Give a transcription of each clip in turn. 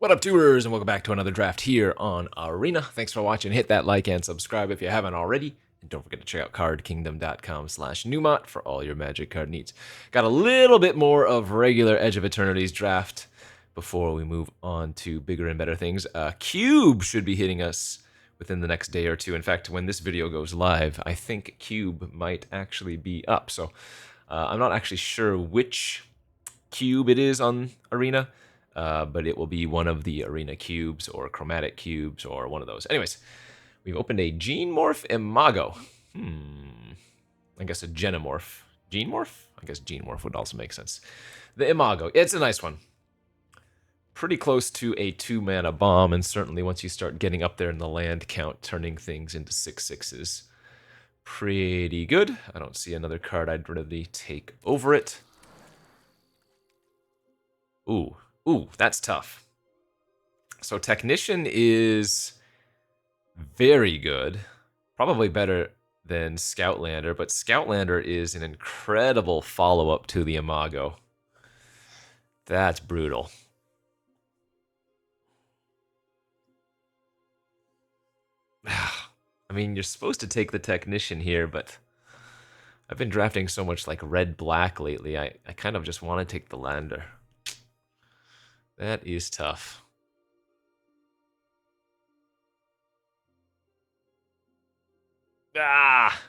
What up, tubers, and welcome back to another draft here on Arena. Thanks for watching. Hit that like and subscribe if you haven't already. And don't forget to check out cardkingdom.com/Numot for all your Magic card needs. Got a little bit more of regular Edge of Eternities draft before we move on to bigger and better things. Cube should be hitting us within the next day or two. In fact, when this video goes live, I think Cube might actually be up. So I'm not actually sure which cube it is on Arena, but it will be one of the Arena cubes or chromatic cubes or one of those. Anyways, we've opened a Gene Morph Imago. I guess a Genomorph. Gene Morph? I guess Gene Morph would also make sense. The Imago. It's a nice one. Pretty close to a 2-mana bomb, and certainly once you start getting up there in the land count, turning things into 6/6s. Pretty good. I don't see another card I'd really take over it. Ooh, that's tough. So Technician is very good. Probably better than Scoutlander, but Scoutlander is an incredible follow-up to the Imago. That's brutal. I mean, you're supposed to take the Technician here, but I've been drafting so much like red-black lately, I kind of just want to take the Lander. That is tough. Ah!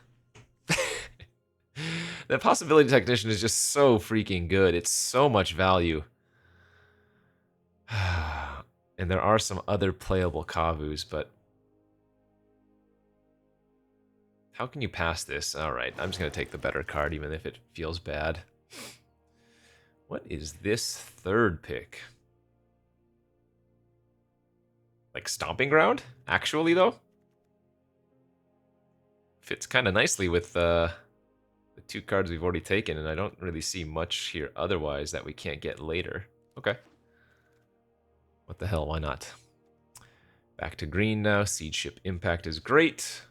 The Possibility Technician is just so freaking good. It's so much value. And there are some other playable Kavus, but how can you pass this? Alright, I'm just going to take the better card, even if it feels bad. What is this third pick? Like Stomping Ground? Actually, though? Fits kind of nicely with the two cards we've already taken, and I don't really see much here otherwise that we can't get later. Okay. What the hell, why not? Back to green now. Siege Ship Impact is great.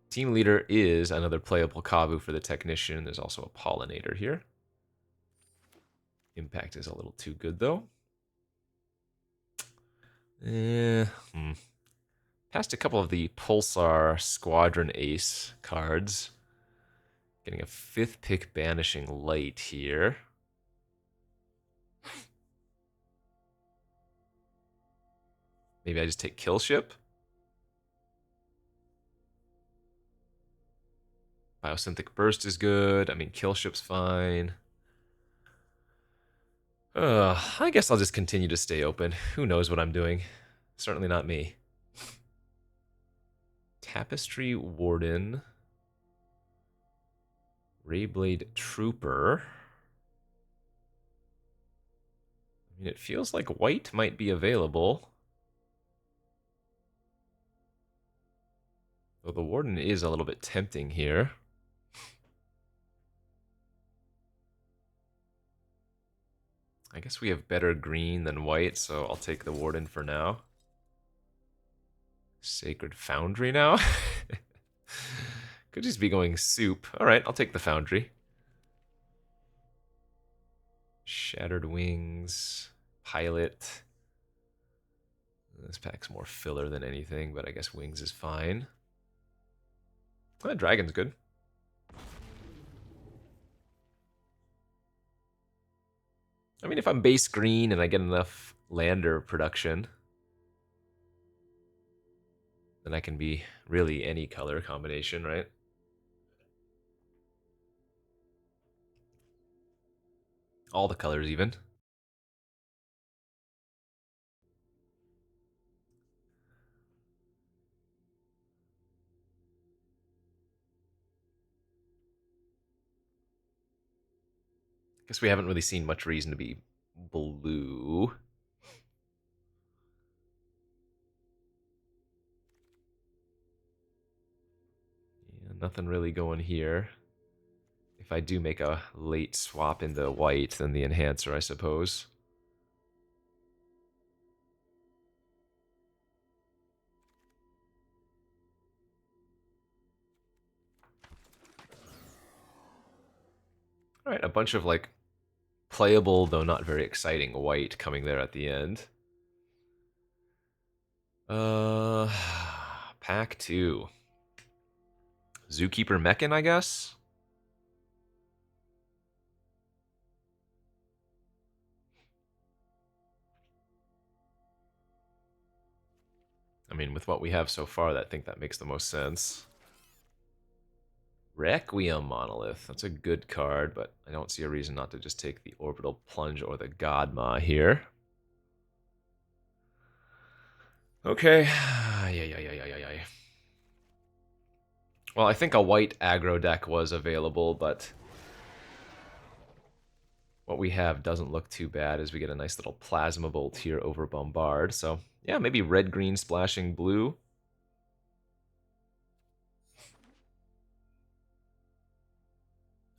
Team Leader is another playable Kavu for the Technician. There's also a Pollinator here. Impact is a little too good, though. Passed a couple of the Pulsar Squadron Ace cards. Getting a 5th pick Banishing Light here. Maybe I just take Kill Ship. Biosynthetic Burst is good. I mean, Kill Ship's fine. I guess I'll just continue to stay open. Who knows what I'm doing? Certainly not me. Tapestry Warden. Rayblade Trooper. I mean, it feels like white might be available. Though the Warden is a little bit tempting here. I guess we have better green than white, so I'll take the Warden for now. Sacred Foundry now? Could just be going soup. Alright, I'll take the Foundry. Shattered Wings. Pilot. This pack's more filler than anything, but I guess Wings is fine. Dragon's good. I mean, if I'm base green and I get enough Lander production, then I can be really any color combination, right? All the colors, even. Guess we haven't really seen much reason to be blue. Yeah, nothing really going here. If I do make a late swap into white, then the Enhancer, I suppose. Alright, a bunch of, like, playable, though not very exciting white coming there at the end. Uh, pack 2. Zookeeper Mechan, I guess? I mean, with what we have so far, I think that makes the most sense. Requiem Monolith. That's a good card, but I don't see a reason not to just take the Orbital Plunge or the Godma here. Okay. Yeah. Well, I think a white aggro deck was available, but what we have doesn't look too bad as we get a nice little Plasma Bolt here over Bombard. So, yeah, maybe red-green splashing blue.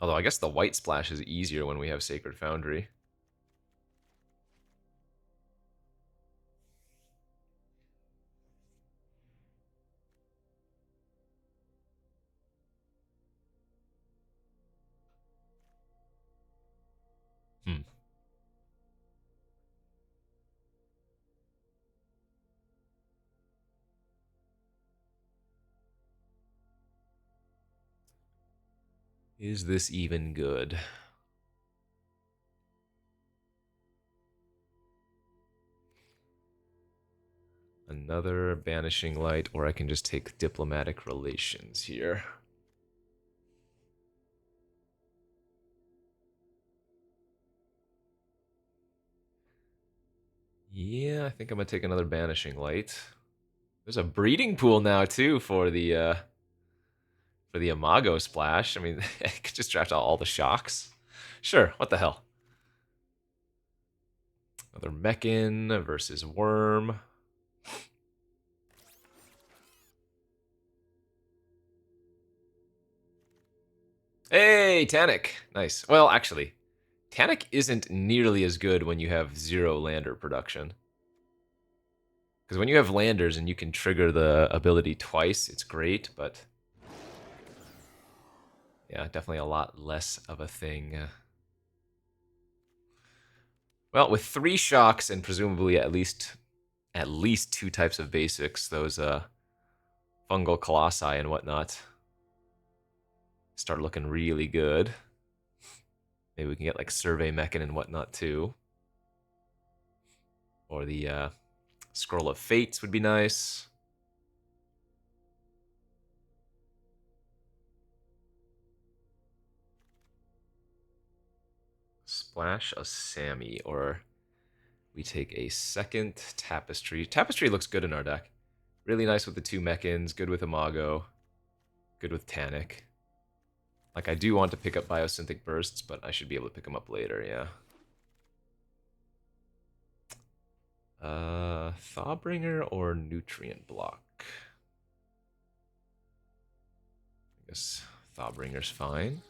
Although I guess the white splash is easier when we have Sacred Foundry. Hmm. Is this even good? Another Banishing Light, or I can just take Diplomatic Relations here. Yeah, I think I'm gonna take another Banishing Light. There's a breeding pool now too for the Imago splash. I mean, I could just draft out all the shocks. Sure, what the hell? Another Mechan versus Worm. Hey, Tanic. Nice. Well, actually, Tanic isn't nearly as good when you have 0 lander production. Because when you have landers and you can trigger the ability twice, it's great, but yeah, definitely a lot less of a thing. Well, with 3 shocks and presumably at least 2 types of basics, those fungal colossi and whatnot start looking really good. Maybe we can get like Survey Mechan and whatnot too. Or the Scroll of Fates would be nice. Splash a Sammy, or we take a second Tapestry. Tapestry looks good in our deck. Really nice with the 2 Mechans, good with Imago, good with Tanic. Like, I do want to pick up Biosynthetic Bursts, but I should be able to pick them up later, yeah. Thawbringer or Nutrient Block? I guess Thawbringer's fine.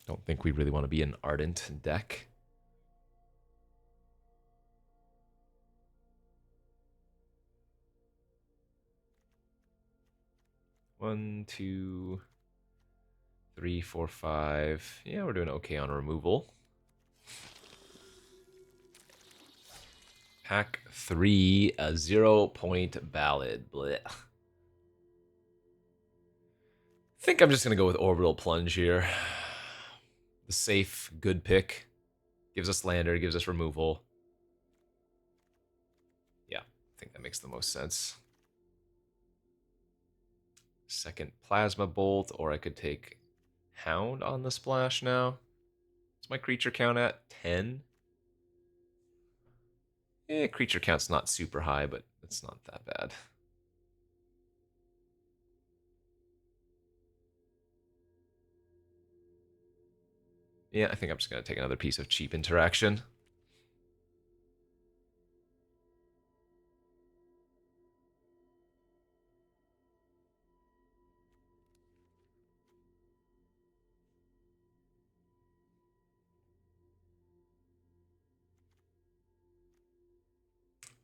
Don't think we really want to be an Ardent deck. One, two, three, four, five. Yeah, we're doing okay on removal. Pack 3, a 0-point ballad. Blech. I think I'm just going to go with Orbital Plunge here. The safe, good pick. Gives us lander, gives us removal. Yeah, I think that makes the most sense. Second Plasma Bolt, or I could take Hound on the splash now. What's my creature count at? 10? Creature count's not super high, but it's not that bad. Yeah, I think I'm just going to take another piece of cheap interaction.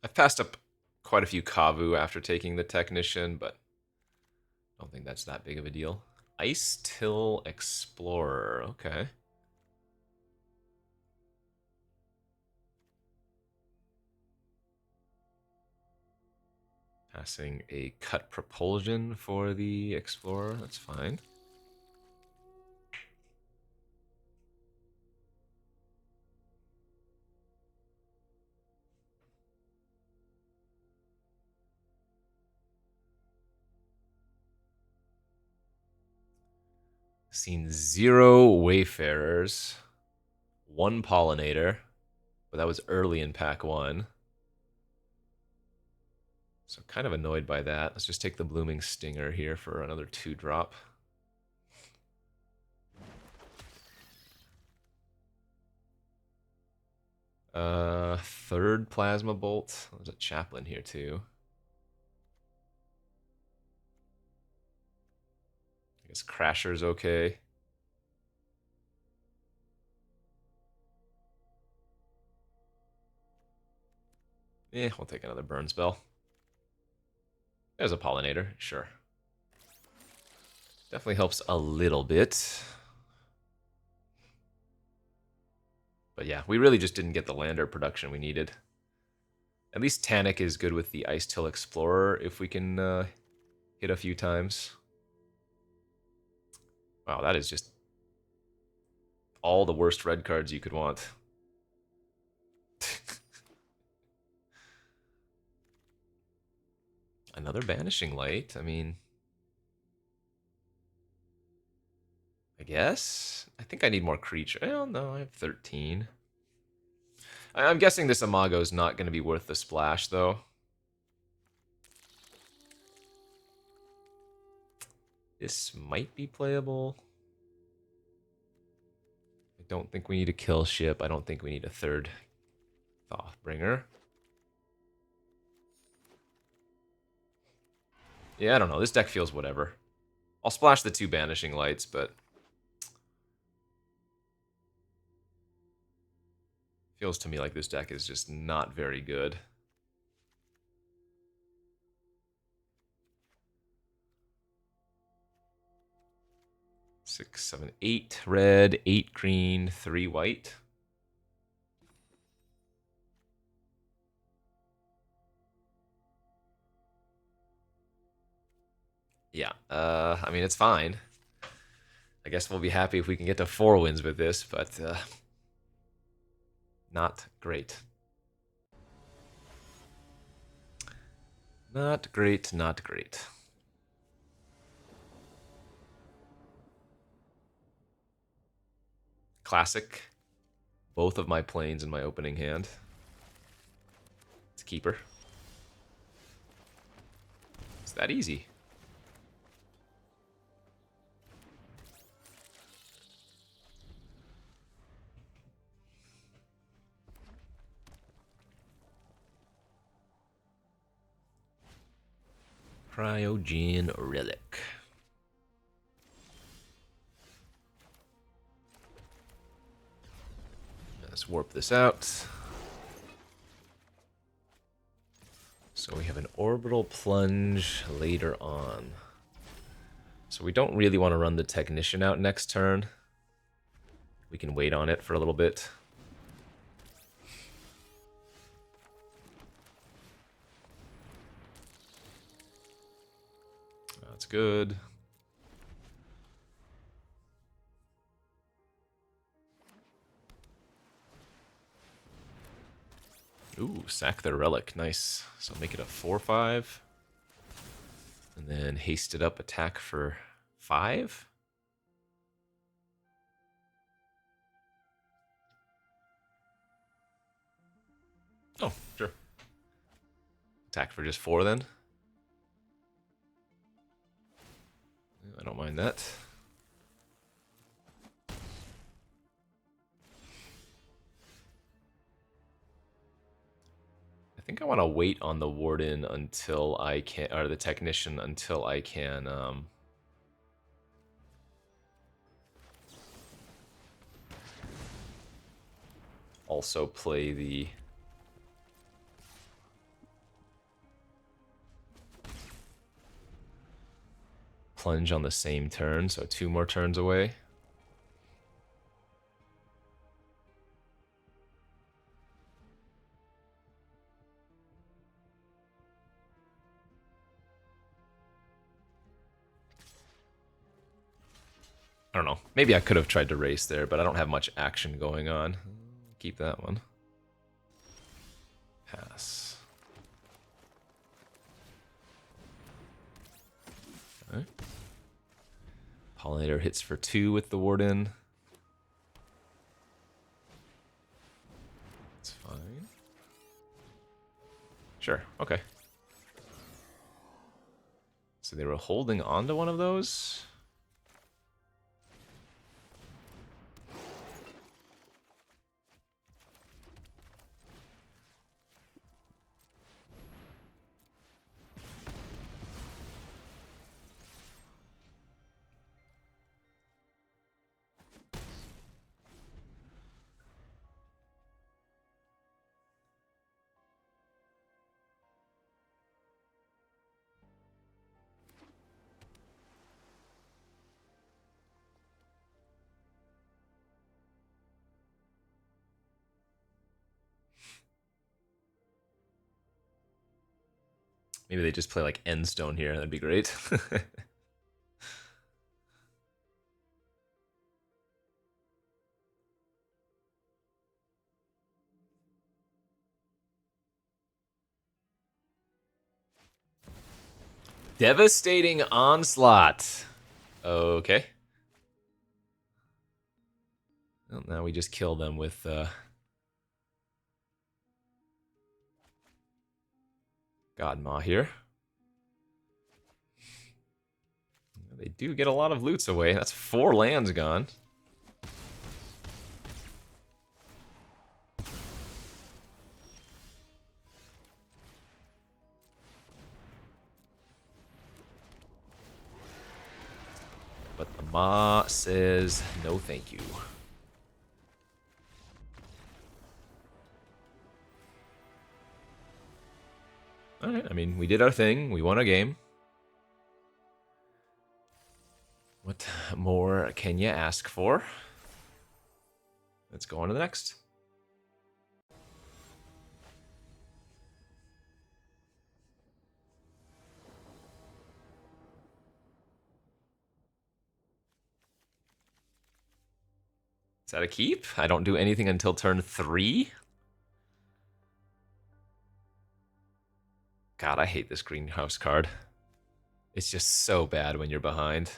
I've passed up quite a few Kavu after taking the Technician, but Don't think that's that big of a deal. Ice Till Explorer, okay. Passing a cut propulsion for the Explorer, that's fine. Seen 0 Wayfarers, 1 Pollinator, but that was early in pack 1. So kind of annoyed by that. Let's just take the Blooming Stinger here for another 2-drop. Third Plasma Bolt. There's a Chaplain here too. I guess Crasher's okay. We'll take another burn spell. There's a Pollinator, sure. Definitely helps a little bit. But yeah, we really just didn't get the lander production we needed. At least Tanic is good with the Ice Till Explorer if we can hit a few times. Wow, that is just all the worst red cards you could want. Another Banishing Light, I mean... I guess? I think I need more creature. Oh, no, I have 13. I'm guessing this Imago is not going to be worth the splash, though. This might be playable. I don't think we need a kill ship. I don't think we need a third Thothbringer. Yeah, I don't know. This deck feels whatever. I'll splash the 2 Banishing Lights, but... feels to me like this deck is just not very good. Six, 7, 8 red, 8 green, 3 white. Yeah, I mean, it's fine. I guess we'll be happy if we can get to 4 wins with this, but not great. Not great, not great. Classic. Both of my planes in my opening hand. It's a keeper. It's that easy. Cryogen Relic. Let's warp this out. So we have an Orbital Plunge later on. So we don't really want to run the Technician out next turn. We can wait on it for a little bit. That's good. Ooh, sack the relic. Nice. So make it a 4/5. And then haste it up, attack for 5. Oh, sure. Attack for just 4 then. I don't mind that. I think I want to wait on the Warden until I can, or the Technician until I can also play the plunge on the same turn, so 2 more turns away. I don't know. Maybe I could have tried to race there, but I don't have much action going on. Keep that one. Pass. Okay. Pollinator hits for 2 with the Warden. That's fine. Sure, okay. So they were holding on to one of those? Maybe they just play like Endstone here, that'd be great. Devastating Onslaught. Okay. Well, now we just kill them with Godmaw here. They do get a lot of loots away. That's 4 lands gone. But the Ma says no thank you. Alright, I mean, we did our thing. We won a game. What more can you ask for? Let's go on to the next. Is that a keep? I don't do anything until turn 3? God, I hate this greenhouse card. It's just so bad when you're behind.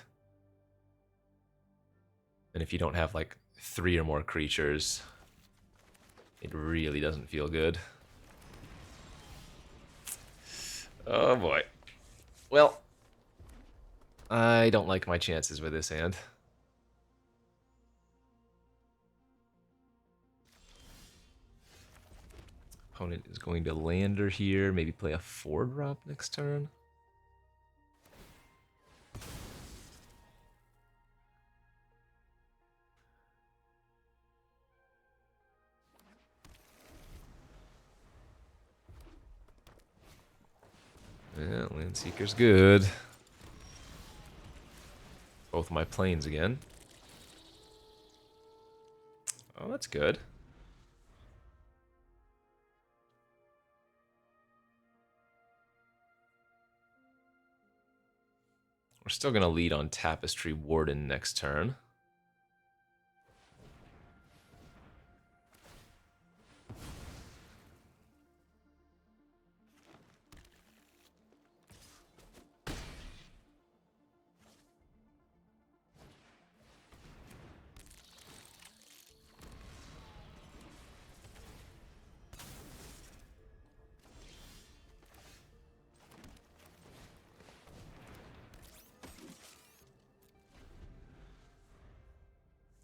And if you don't have like 3 or more creatures, it really doesn't feel good. Oh boy. Well, I don't like my chances with this hand. Opponent is going to lander here, maybe play a 4-drop next turn. Yeah, Landseeker's good. Both my planes again. Oh, that's good. We're still going to lead on Tapestry Warden next turn.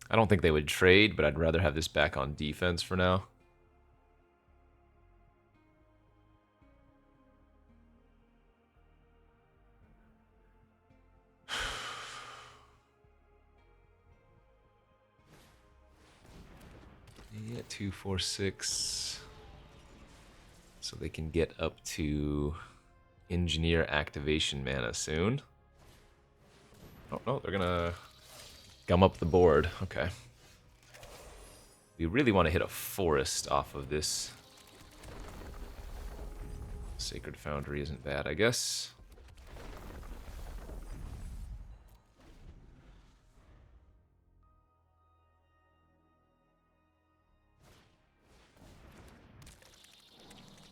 I don't think they would trade, but I'd rather have this back on defense for now. Yeah, 2, 4, 6. So they can get up to Engineer activation mana soon. Oh, no, they're gonna gum up the board. Okay. We really want to hit a forest off of this. Sacred Foundry isn't bad, I guess.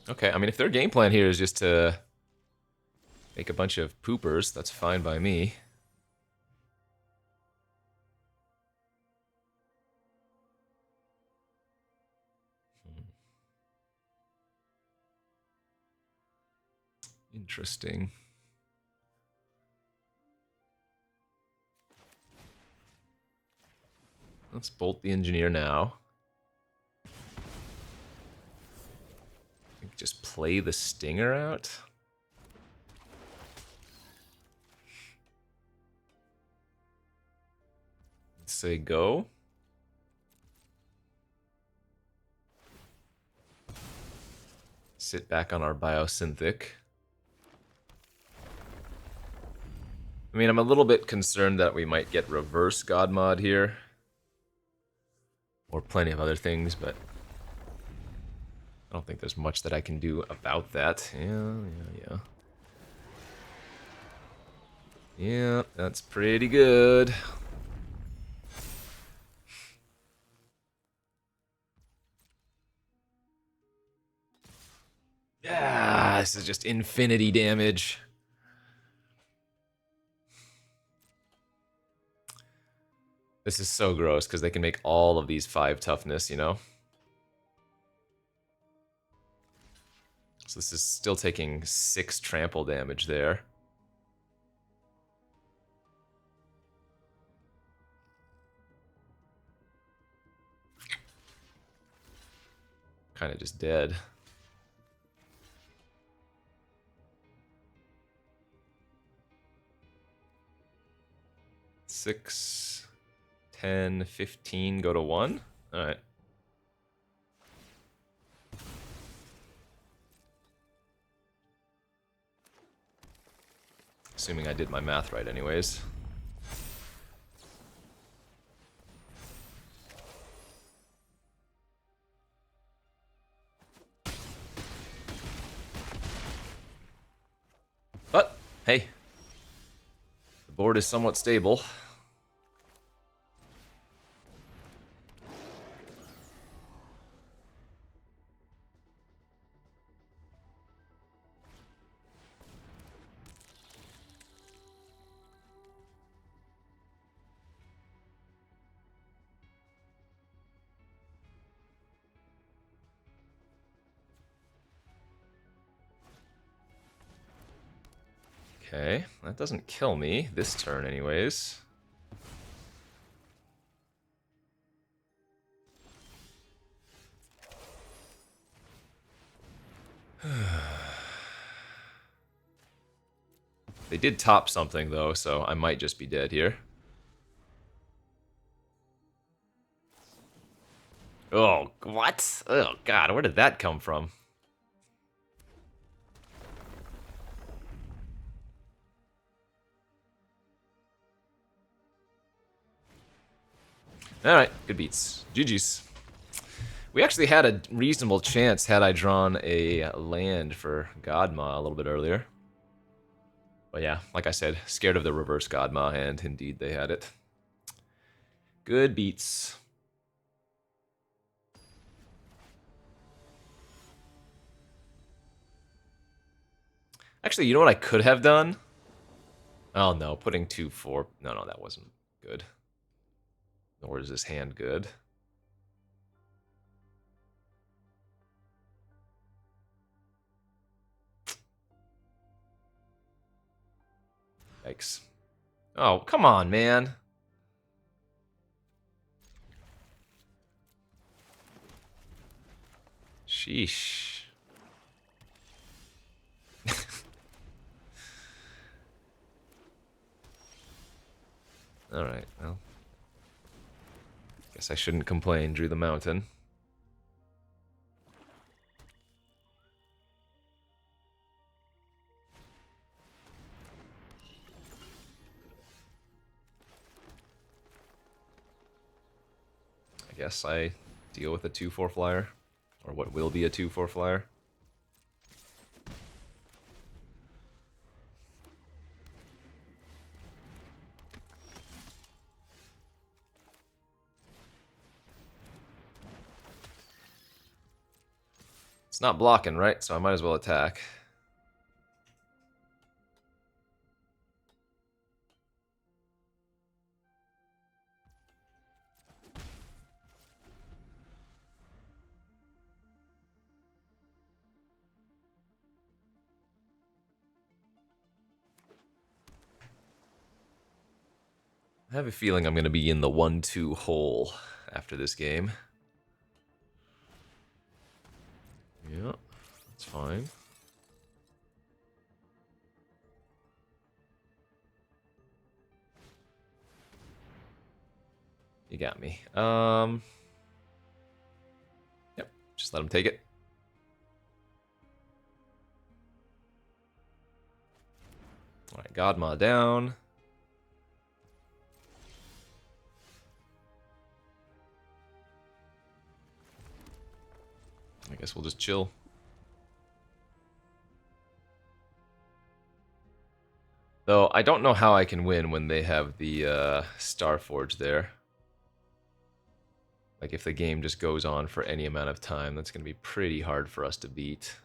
Okay, I mean, if their game plan here is just to make a bunch of poopers, that's fine by me. Interesting. Let's bolt the engineer now. Just play the stinger out. Let's say go. Sit back on our biosynthetic. I mean, I'm a little bit concerned that we might get reverse God mod here. Or plenty of other things, but I don't think there's much that I can do about that. Yeah. Yeah, that's pretty good. Yeah, this is just infinity damage. This is so gross, because they can make all of these 5 toughness, you know? So this is still taking 6 trample damage there. Kind of just dead. Six, 10, 15, go to 1? Alright. Assuming I did my math right anyways. But, hey. The board is somewhat stable. Okay, that doesn't kill me this turn anyways. They did top something though, so I might just be dead here. Oh, what? Oh god, where did that come from? Alright, good beats. GG's. We actually had a reasonable chance had I drawn a land for Godma a little bit earlier. But yeah, like I said, scared of the reverse Godma, and indeed they had it. Good beats. Actually, you know what I could have done? Oh no, putting 2-4. No, that wasn't good. Nor is this hand good. Yikes. Oh, come on, man. Sheesh. Alright, well. Guess I shouldn't complain, drew the mountain. I guess I deal with a 2/4 flyer. Or what will be a 2/4 flyer. It's not blocking, right? So I might as well attack. I have a feeling I'm going to be in the 1-2 hole after this game. Yeah, that's fine. You got me. Yep, just let him take it. Alright, Godma down. I guess we'll just chill. Though, I don't know how I can win when they have the Starforge there. Like, if the game just goes on for any amount of time, that's going to be pretty hard for us to beat.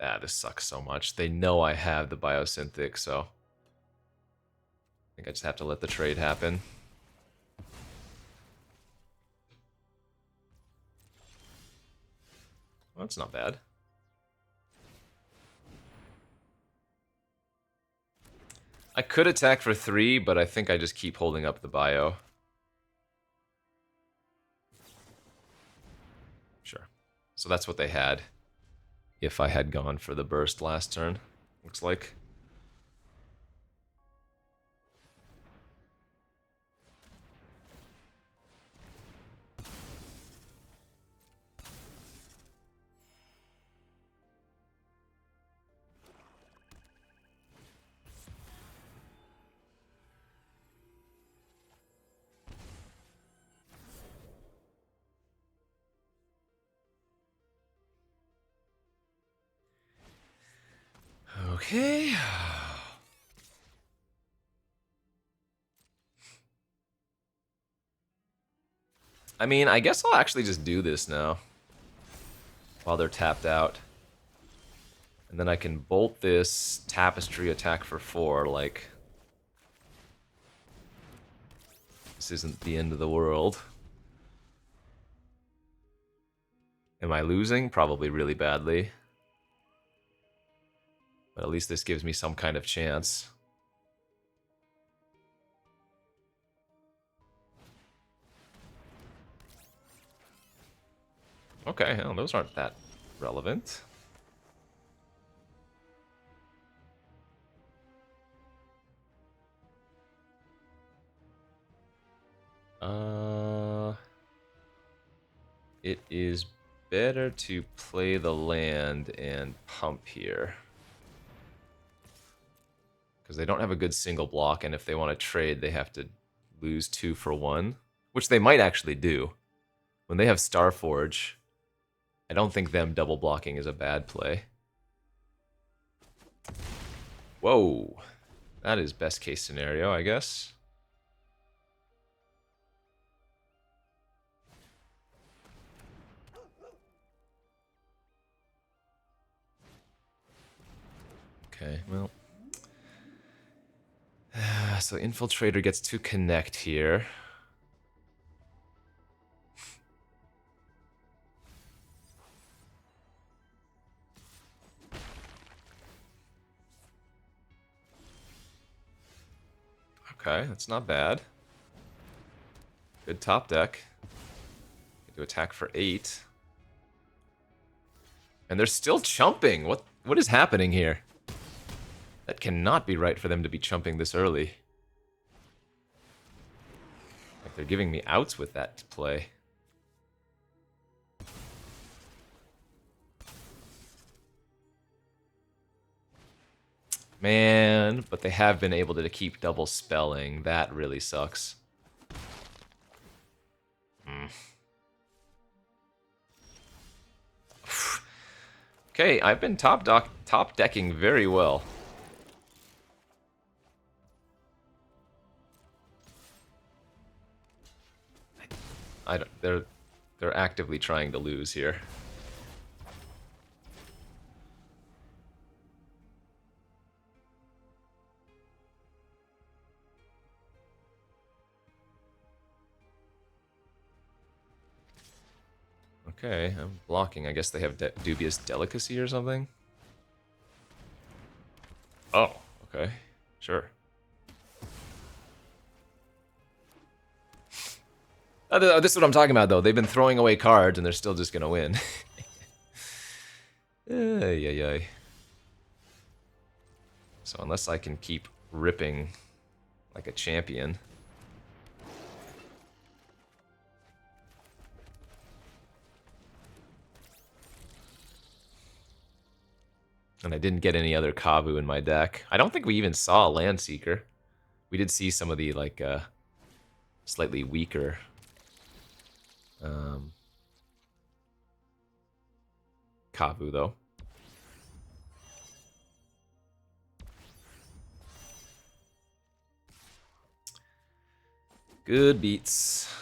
Ah, this sucks so much. They know I have the Biosynthetic, so I think I just have to let the trade happen. Well, that's not bad. I could attack for 3, but I think I just keep holding up the bio. Sure. So that's what they had if I had gone for the burst last turn, looks like. Okay. I mean, I guess I'll actually just do this now while they're tapped out. And then I can bolt this Tapestry attack for 4, like... This isn't the end of the world. Am I losing? Probably really badly. But at least this gives me some kind of chance. Okay, well, those aren't that relevant. It is better to play the land and pump here. Because they don't have a good single block, and if they want to trade, they have to lose 2 for 1. Which they might actually do. When they have Starforge, I don't think them double blocking is a bad play. Whoa. That is best case scenario, I guess. Okay, well. So Infiltrator gets to connect here. Okay, that's not bad. Good top deck. Get to attack for 8. And they're still chumping. What is happening here? That cannot be right for them to be chumping this early. Like, they're giving me outs with that play. Man, but they have been able to keep double spelling. That really sucks. Okay, I've been top decking very well. I don't, they're actively trying to lose here. Okay, I'm blocking. I guess they have dubious delicacy or something. Oh, okay, sure. This is what I'm talking about, though. They've been throwing away cards, and they're still just gonna win. Ay. So unless I can keep ripping like a champion. And I didn't get any other Kavu in my deck. I don't think we even saw a Landseeker. We did see some of the, like, slightly weaker Kavu, though. Good beats.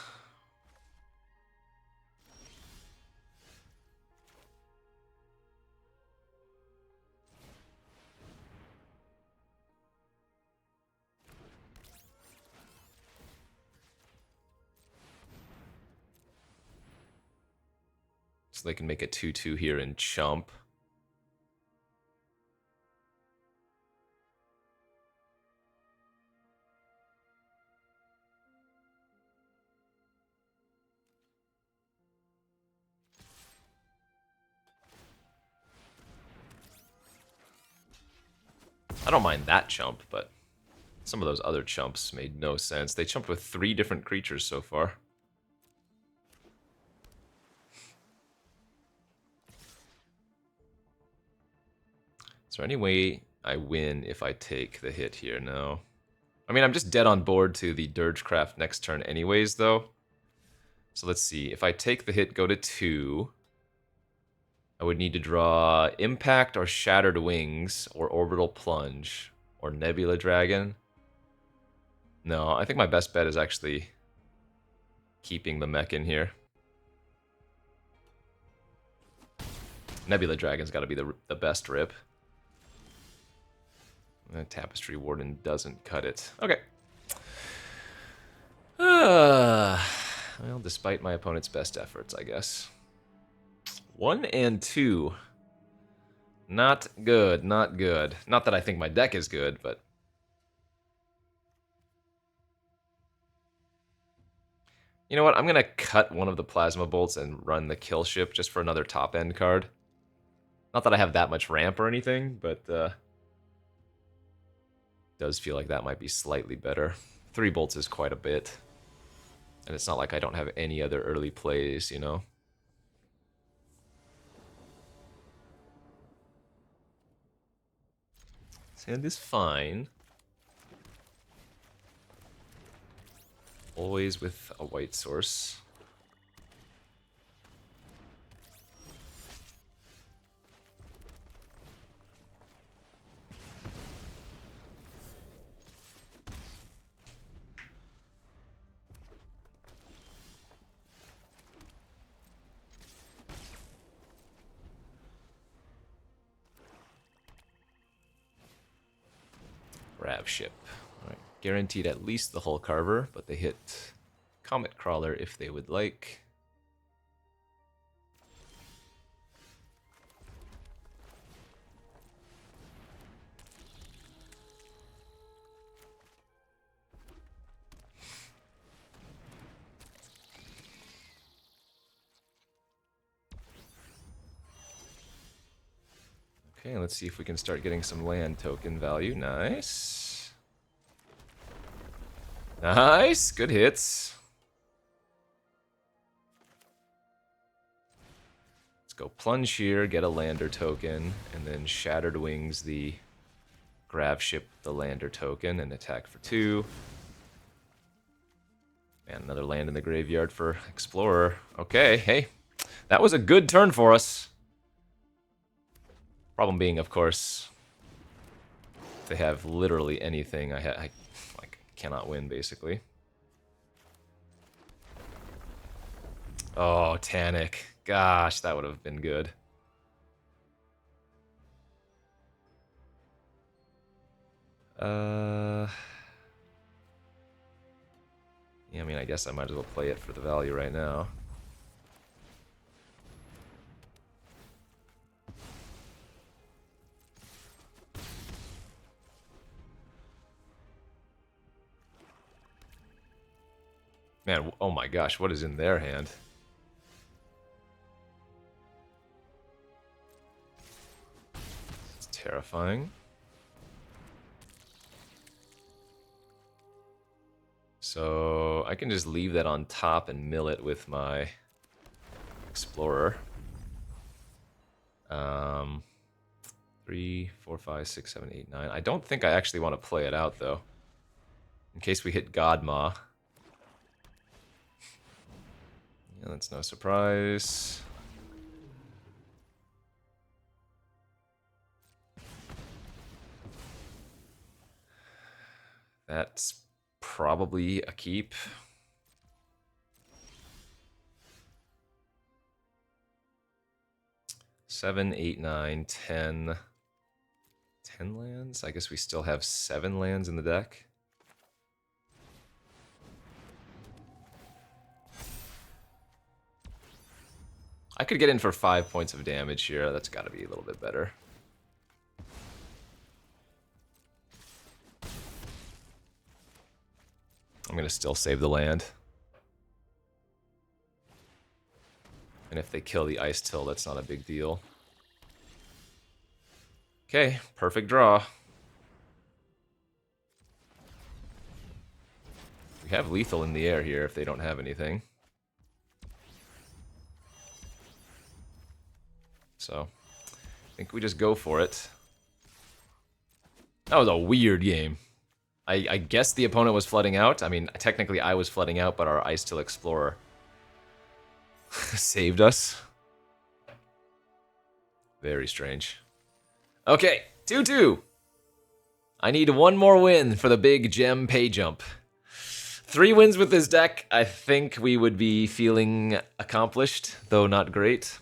So they can make a 2-2 here and chump. I don't mind that chump, but some of those other chumps made no sense. They chumped with 3 different creatures so far. Is there any way I win if I take the hit here? No. I mean, I'm just dead on board to the Dirgecraft next turn anyways, though. So let's see. If I take the hit, go to 2... I would need to draw Impact or Shattered Wings or Orbital Plunge or Nebula Dragon. No, I think my best bet is actually keeping the mech in here. Nebula Dragon's got to be the best rip. Tapestry Warden doesn't cut it. Okay. Well, despite my opponent's best efforts, I guess. 1 and 2. Not good, not good. Not that I think my deck is good, but... You know what? I'm going to cut one of the Plasma Bolts and run the Kill Ship just for another top-end card. Not that I have that much ramp or anything, but... does feel like that might be slightly better. 3 bolts is quite a bit. And it's not like I don't have any other early plays, you know? This hand is fine. Always with a white source. Rav Ship. Alright, guaranteed at least the Hull Carver, but they hit Comet Crawler if they would like. Okay, let's see if we can start getting some land token value. Nice. Nice, good hits. Let's go plunge here, get a lander token, and then Shattered Wings the grav ship the lander token and attack for 2. And another land in the graveyard for Explorer. Okay, hey, that was a good turn for us. Problem being, of course, if they have literally anything, I cannot win, basically. Oh, Tanic. Gosh, that would have been good. Yeah, I mean, I guess I might as well play it for the value right now. Man, oh my gosh, what is in their hand? It's terrifying. So I can just leave that on top and mill it with my Explorer. 3, 4, 5, 6, 7, 8, 9. I don't think I actually want to play it out, though. In case we hit Godma. Yeah, that's no surprise. That's probably a keep. Seven, 8, 9, 10. 10 lands? I guess we still have 7 lands in the deck. I could get in for 5 points of damage here. That's got to be a little bit better. I'm going to still save the land. And if they kill the Ice Till, that's not a big deal. Okay, perfect draw. We have lethal in the air here if they don't have anything. So, I think we just go for it. That was a weird game. I guess the opponent was flooding out. I mean, technically I was flooding out, but our Ice Till Explorer saved us. Very strange. Okay, 2-2. I need one more win for the big gem pay jump. 3 wins with this deck, I think we would be feeling accomplished, though not great.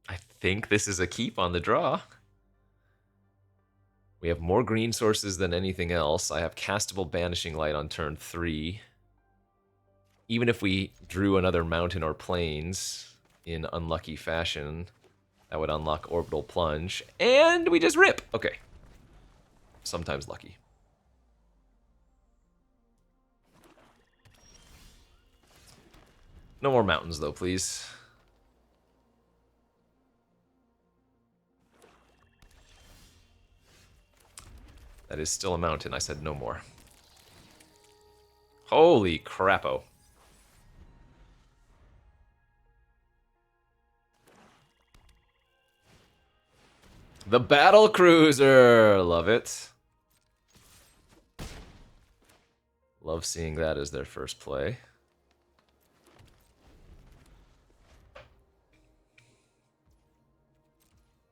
I think this is a keep on the draw. We have more green sources than anything else. I have castable Banishing Light on turn 3. Even if we drew another mountain or plains in unlucky fashion, that would unlock Orbital Plunge. And we just rip! Okay. Sometimes lucky. No more mountains, though, please. That is still a mountain. I said no more. Holy crapo. The Battle Cruiser! Love it. Love seeing that as their first play.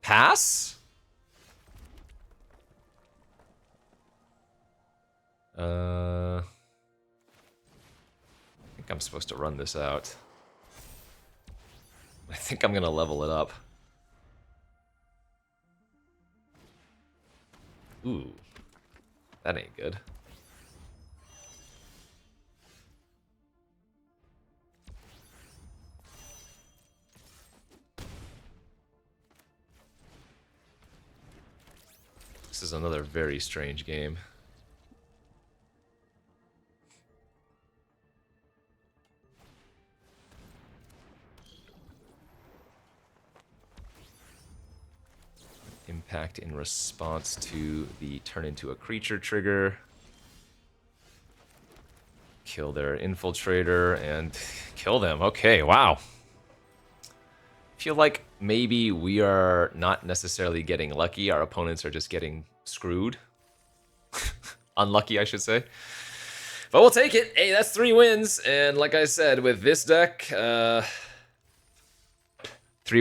Pass? I think I'm supposed to run this out. I think I'm gonna level it up. Ooh. That ain't good. This is another very strange game. Impact in response to the turn into a creature trigger. Kill their infiltrator and kill them. Okay, wow. Feel like maybe we are not necessarily getting lucky. Our opponents are just getting screwed. Unlucky, I should say. But we'll take it. Hey, that's 3 wins. And like I said, with this deck, 3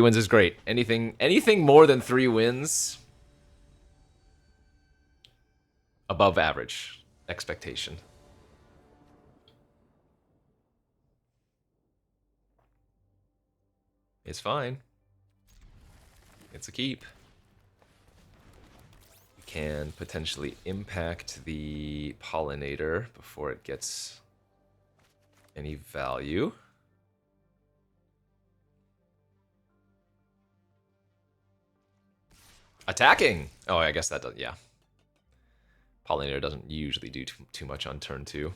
wins is great. Anything more than 3 wins, above average expectation. It's fine. It's a keep. We can potentially impact the pollinator before it gets any value. Attacking! Oh, I guess that does, yeah. Pollinator doesn't usually do too much on turn 2.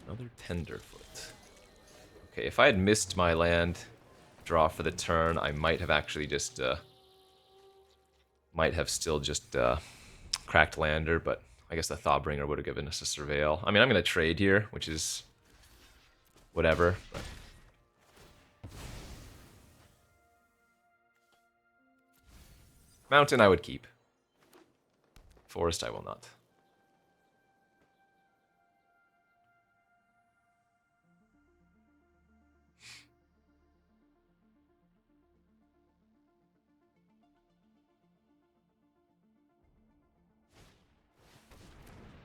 Another Tenderfoot. Okay, if I had missed my land draw for the turn, I might have actually just, might have still just cracked Lander, but I guess the Thawbringer would have given us a Surveil. I mean, I'm going to trade here, which is whatever. But... Mountain I would keep. Forest I will not.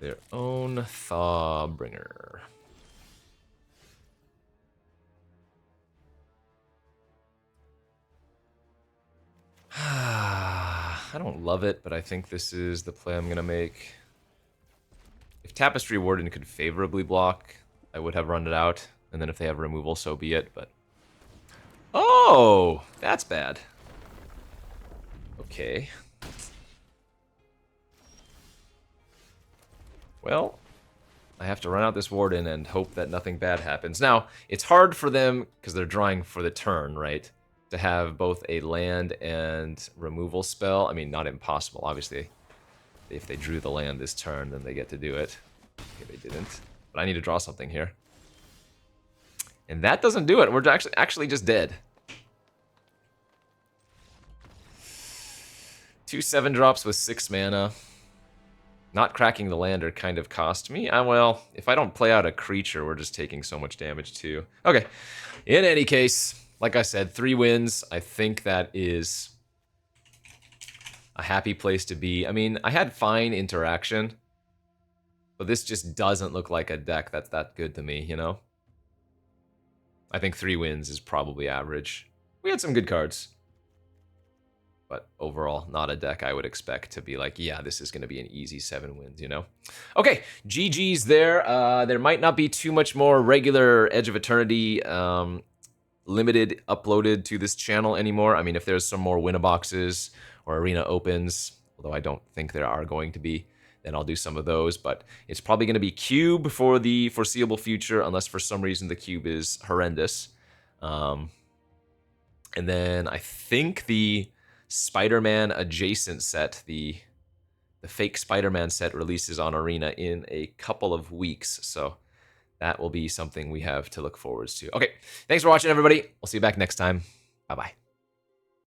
Their own Thawbringer. I don't love it, but I think this is the play I'm going to make. If Tapestry Warden could favorably block, I would have run it out. And then if they have removal, so be it, but... Oh! That's bad. Okay. Well, I have to run out this Warden and hope that nothing bad happens. Now, it's hard for them, because they're drawing for the turn, right? To have both a land and removal spell. I mean, not impossible, obviously. If they drew the land this turn, then they get to do it. Okay, they didn't. But I need to draw something here. And that doesn't do it. We're actually just dead. 2 7-drops with 6 mana. Not cracking the Lander kind of cost me. Well, if I don't play out a creature, we're just taking so much damage too. Okay, in any case, like I said, 3 wins. I think that is a happy place to be. I mean, I had fine interaction, but this just doesn't look like a deck that's that good to me, you know? I think 3 wins is probably average. We had some good cards. But overall, not a deck I would expect to be like, yeah, this is going to be an easy 7 wins, you know? Okay, GG's there. There might not be too much more regular Edge of Eternity limited uploaded to this channel anymore. I mean, if there's some more Win-A-Boxes or Arena Opens, although I don't think there are going to be, then I'll do some of those. But it's probably going to be Cube for the foreseeable future, unless for some reason the Cube is horrendous. And then I think the Spider-Man adjacent set, the fake Spider-Man set, releases on Arena in a couple of weeks, so that will be something we have to look forward to. Okay, thanks for watching, everybody. We'll see you back next time. Bye-bye.